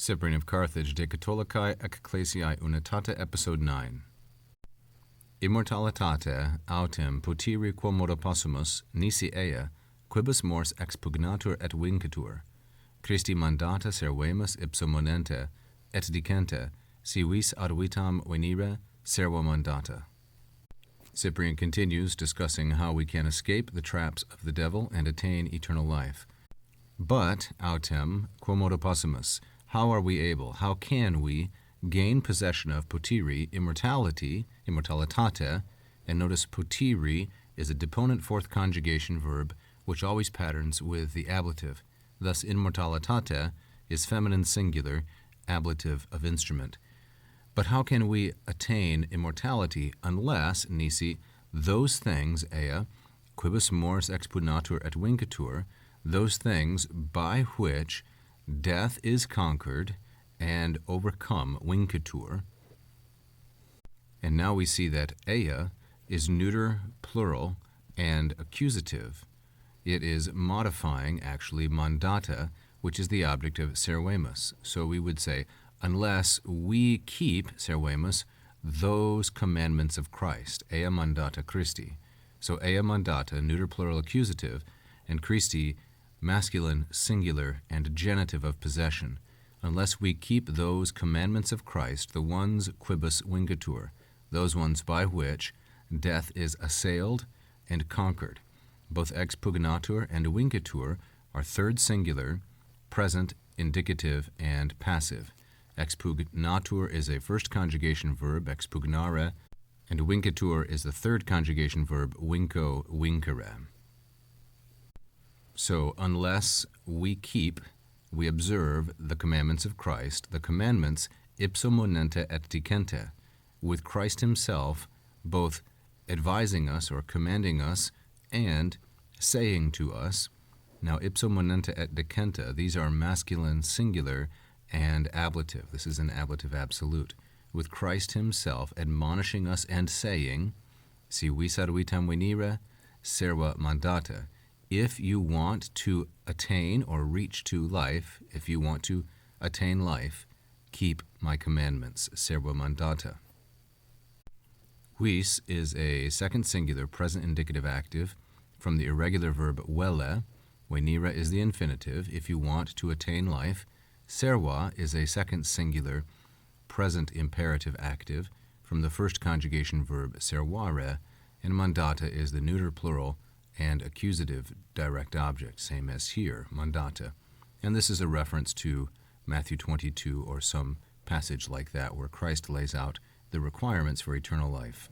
Cyprian of Carthage, De Catholicae Ecclesiae Unitate, Episode 9. Immortalitate autem potiri quo modo possumus, nisi ea, quibus mors expugnatur et vincitur, Christi mandata servemus ipso monente, et dicente, si vis ad vitam venire, servo mandata. Cyprian continues discussing how we can escape the traps of the devil and attain eternal life. But, autem, quo modo possumus, how are we able, how can we gain possession of potiri, immortality, immortalitate, and notice potiri is a deponent fourth conjugation verb which always patterns with the ablative. Thus, immortalitate is feminine singular, ablative of instrument. But how can we attain immortality unless, nisi, those things, ea, quibus mors expugnatur et vincitur, those things by which death is conquered and overcome, vincitur. And now we see that ea is neuter, plural, and accusative. It is modifying, actually, mandata, which is the object of servemus. So we would say, unless we keep, servemus, those commandments of Christ, ea mandata Christi. So ea mandata, neuter, plural, accusative, and Christi, masculine, singular, and genitive of possession, unless we keep those commandments of Christ, the ones quibus vincitur, those ones by which death is assailed and conquered. Both expugnatur and vincitur are third singular, present, indicative, and passive. Expugnatur is a first conjugation verb, expugnare, and vincitur is the third conjugation verb, vinco, vincere. So, unless we keep, we observe the commandments of Christ, the commandments ipso monente et dicente, with Christ himself both advising us or commanding us and saying to us. Now, ipso monente et dicente, these are masculine singular and ablative. This is an ablative absolute. With Christ himself admonishing us and saying, si vis ad vitam venire, serva mandata. If you want to attain or reach to life, if you want to attain life, keep my commandments, servo mandata. Vis is a second singular present indicative active from the irregular verb velle. Venire is the infinitive, if you want to attain life. Serva is a second singular present imperative active from the first conjugation verb servare, and mandata is the neuter plural and accusative direct object, same as here, mandata. And this is a reference to Matthew 22 or some passage like that where Christ lays out the requirements for eternal life.